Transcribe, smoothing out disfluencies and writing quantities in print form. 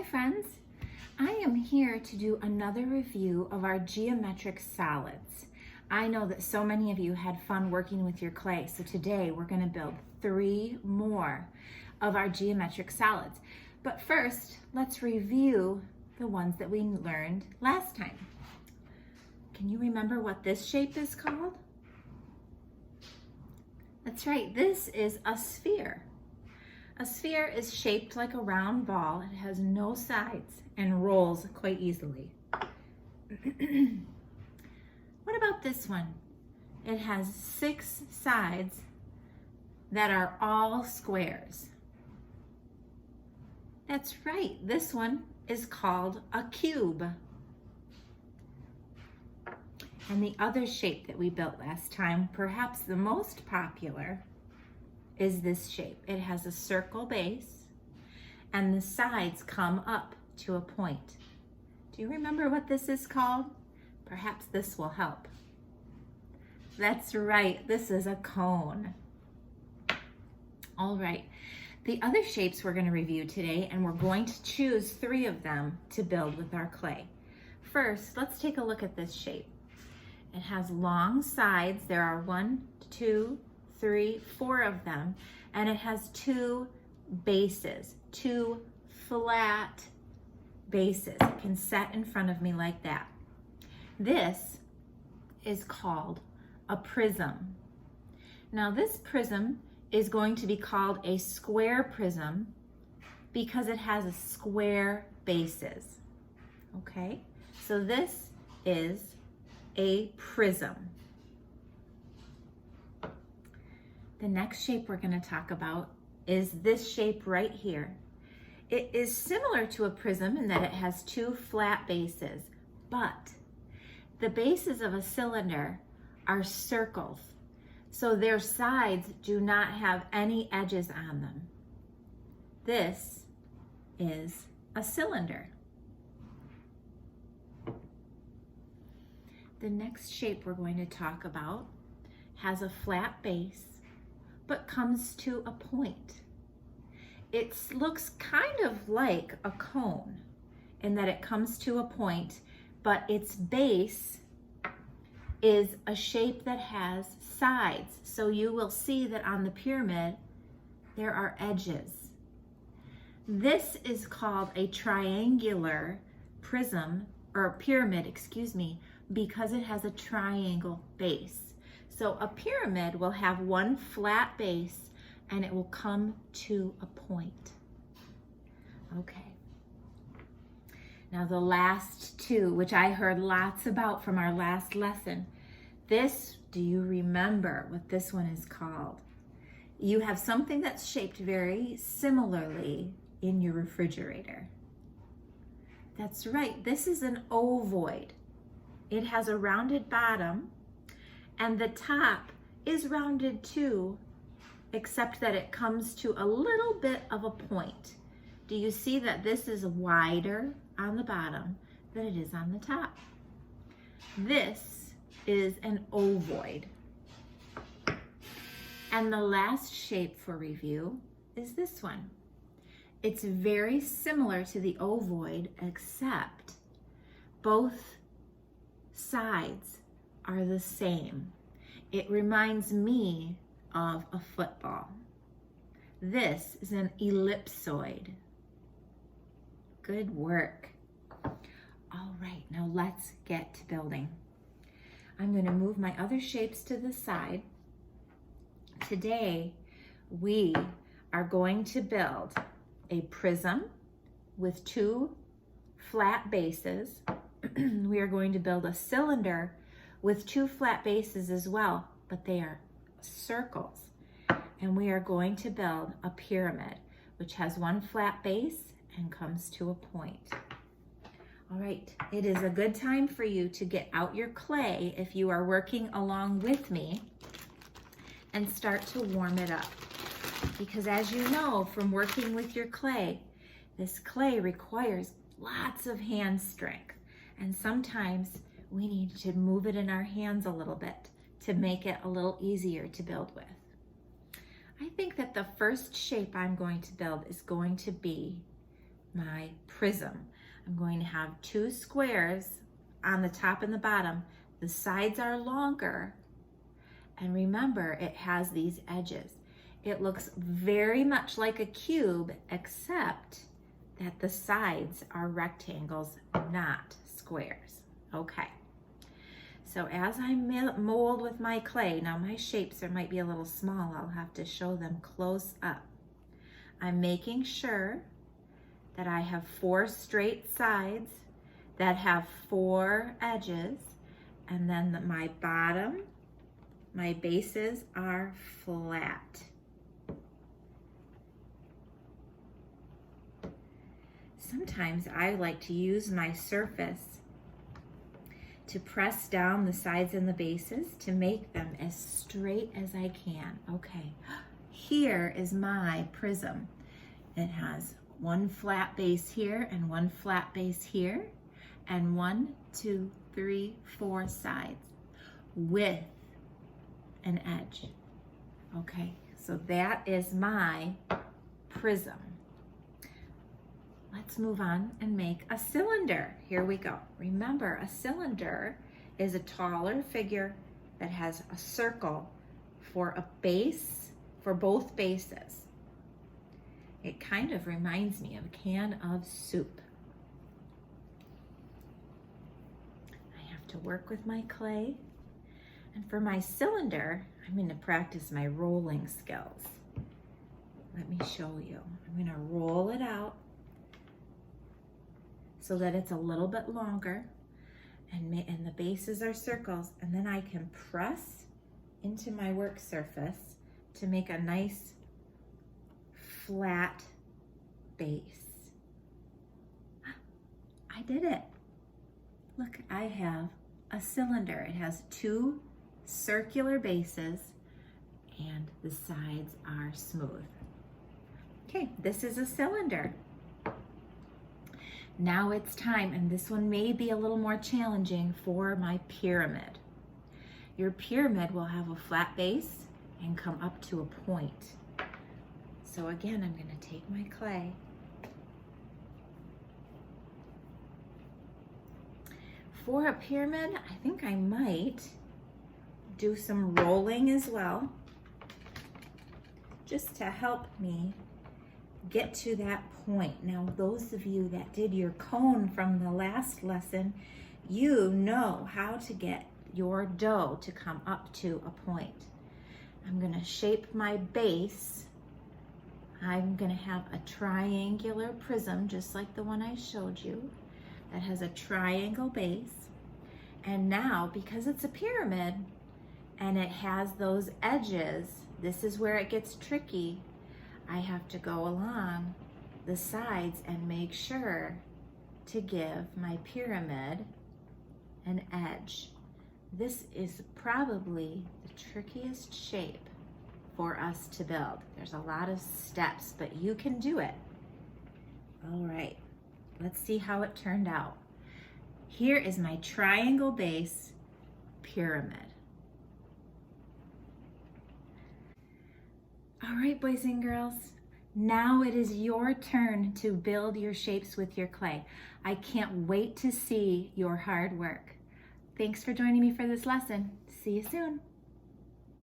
friends. I am here to do another review of our geometric solids. I know that so many of you had fun working with your clay, so today we're going to build 3 more of our geometric solids. But first, let's review the ones that we learned last time. Can you remember what this shape is called? That's right, this is a sphere. A sphere is shaped like a round ball. It has no sides and rolls quite easily. What about this one? It has 6 sides that are all squares. That's right, this one is called a cube. And the other shape that we built last time, perhaps the most popular, is this shape. It has a circle base and the sides come up to a point. Do you remember what this is called? Perhaps this will help. That's right, this is a cone. All right, the other shapes we're going to review today, and we're going to choose 3 of them to build with our clay. First, let's take a look at this shape. It has long sides. There are 1, 2, 3, 4 of them, and it has 2 bases, 2 flat bases. It can set in front of me like that. This is called a prism. Now this prism is going to be called a square prism because it has a square bases. Okay, so this is a prism. The next shape we're going to talk about is this shape right here. It is similar to a prism in that it has 2 flat bases, but the bases of a cylinder are circles, so their sides do not have any edges on them. This is a cylinder. The next shape we're going to talk about has a flat base, but comes to a point. It looks kind of like a cone in that it comes to a point, but its base is a shape that has sides. So you will see that on the pyramid, there are edges. This is called a triangular prism, or pyramid, excuse me, because it has a triangle base. So a pyramid will have 1 flat base and it will come to a point. Okay. Now the last 2, which I heard lots about from our last lesson. This, do you remember what this one is called? You have something that's shaped very similarly in your refrigerator. That's right, this is an ovoid. It has a rounded bottom and the top is rounded too, except that it comes to a little bit of a point. Do you see that this is wider on the bottom than it is on the top? This is an ovoid. And the last shape for review is this one. It's very similar to the ovoid, except both sides are the same. It reminds me of a football. This is an ellipsoid. Good work. All right, now let's get to building. I'm going to move my other shapes to the side. Today, we are going to build a prism with 2 flat bases. We are going to build a cylinder with 2 flat bases as well, but they are circles. And we are going to build a pyramid, which has 1 flat base and comes to a point. All right, it is a good time for you to get out your clay if you are working along with me and start to warm it up. Because as you know from working with your clay, this clay requires lots of hand strength. And sometimes we need to move it in our hands a little bit to make it a little easier to build with. I think that the first shape I'm going to build is going to be my prism. I'm going to have two squares on the top and the bottom. The sides are longer, and remember, it has these edges. It looks very much like a cube, except that the sides are rectangles, not squares. Okay, so as I mold with my clay, now my shapes might be a little small. I'll have to show them close up. I'm making sure that I have 4 straight sides that have 4 edges, and then my bottom, my bases are flat. Sometimes I like to use my surface to press down the sides and the bases to make them as straight as I can. Okay, here is my prism. It has 1 flat base here and 1 flat base here, and 1, 2, 3, 4 sides with an edge. Okay, so that is my prism. Let's move on and make a cylinder. Here we go. Remember, a cylinder is a taller figure that has a circle for a base, for both bases. It kind of reminds me of a can of soup. I have to work with my clay. And for my cylinder, I'm going to practice my rolling skills. Let me show you. I'm going to roll it out so that it's a little bit longer, and the bases are circles, and then I can press into my work surface to make a nice flat base. I did it. Look, I have a cylinder. It has 2 circular bases and the sides are smooth. Okay, this is a cylinder. Now it's time, and this one may be a little more challenging, for my pyramid. Your pyramid will have a flat base and come up to a point. So again, I'm going to take my clay. For a pyramid, I think I might do some rolling as well, just to help me get to that point. Now, those of you that did your cone from the last lesson, you know how to get your dough to come up to a point. I'm going to shape my base. I'm going to have a triangular prism, just like the one I showed you, that has a triangle base. And now, because it's a pyramid and it has those edges, this is where it gets tricky. I have to go along the sides and make sure to give my pyramid an edge. This is probably the trickiest shape for us to build. There's a lot of steps, but you can do it. All right, let's see how it turned out. Here is my triangle base pyramid. All right, boys and girls, now it is your turn to build your shapes with your clay. I can't wait to see your hard work. Thanks for joining me for this lesson. See you soon.